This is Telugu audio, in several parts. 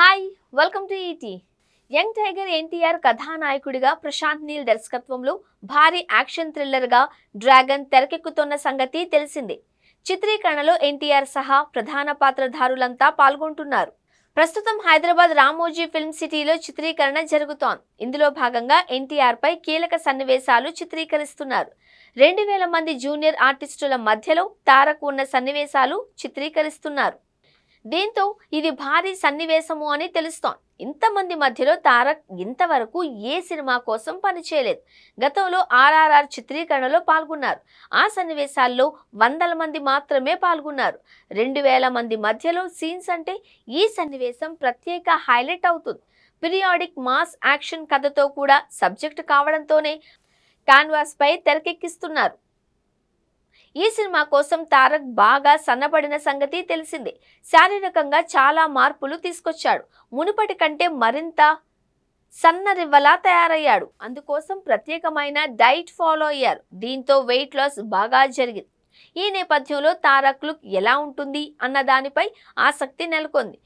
Hi welcome to ET. Young tiger NTR కథానాయకుడిగా ప్రశాంత్ నీల్ దర్శకత్వంలో భారీ యాక్షన్ థ్రిల్లర్గా డ్రాగన్ తెరకెక్కుతున్న సంగతి తెలిసిందే. చిత్రీకరణలో ఎన్టీఆర్ సహా ప్రధాన పాత్రధారులంతా పాల్గొంటున్నారు. ప్రస్తుతం హైదరాబాద్ రామోజీ ఫిల్మ్ సిటీలో చిత్రీకరణ జరుగుతోంది. ఇందులో భాగంగా ఎన్టీఆర్ పై కీలక సన్నివేశాలు చిత్రీకరిస్తున్నారు. 2000 మంది జూనియర్ ఆర్టిస్టుల మధ్యలో తారక్ ఉన్న సన్నివేశాలు చిత్రీకరిస్తున్నారు. దీంతో ఇది భారీ సన్నివేశము అని తెలుస్తోంది. ఇంతమంది మధ్యలో తారక్ ఇంతవరకు ఏ సినిమా కోసం పనిచేయలేదు. గతంలో RRR చిత్రీకరణలో పాల్గొన్నారు. ఆ సన్నివేశాల్లో వందల మంది మాత్రమే పాల్గొన్నారు. 2000 మంది మధ్యలో సీన్స్ అంటే ఈ సన్నివేశం ప్రత్యేక హైలైట్ అవుతుంది. పీరియాడిక్ మాస్ యాక్షన్ కథతో కూడా సబ్జెక్ట్ కావడంతోనే కాన్వాస్ పై తెరకెక్కిస్తున్నారు. ఈ సినిమా కోసం తారక్ బాగా సన్నబడిన సంగతి తెలిసిందే. శారీరకంగా చాలా మార్పులు తీసుకొచ్చాడు. మునుపటి కంటే మరింత సన్నరివ్వలా తయారయ్యాడు. అందుకోసం ప్రత్యేకమైన డైట్ ఫాలో అయ్యారు. దీంతో వెయిట్ లాస్ బాగా జరిగింది. ఈ నేపథ్యంలో తారక్ లుక్ ఎలా ఉంటుంది అన్న దానిపై ఆసక్తి నెలకొంది.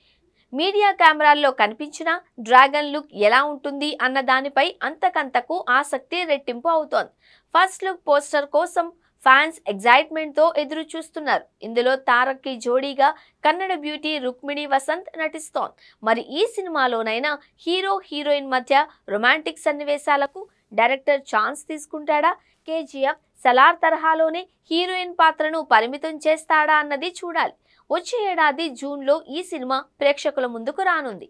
మీడియా కెమెరాల్లో కనిపించిన డ్రాగన్ లుక్ ఎలా ఉంటుంది అన్న దానిపై అంతకంతకు ఆసక్తి రెట్టింపు అవుతోంది. ఫస్ట్ లుక్ పోస్టర్ కోసం ఫ్యాన్స్ ఎగ్జైట్మెంట్ తో ఎదురు చూస్తున్నారు. ఇందులో తారక్ కి జోడీగా కన్నడ బ్యూటీ రుక్మిణి వసంత్ నటిస్తోంది. మరి ఈ సినిమాలోనైనా హీరో హీరోయిన్ మధ్య రొమాంటిక్ సన్నివేశాలకు డైరెక్టర్ ఛాన్స్ తీసుకుంటాడా? KGF, సలార్ తరహాలోనే హీరోయిన్ పాత్రను పరిమితం చేస్తాడా అన్నది చూడాలి. వచ్చే ఏడాది జూన్లో ఈ సినిమా ప్రేక్షకుల ముందుకు రానుంది.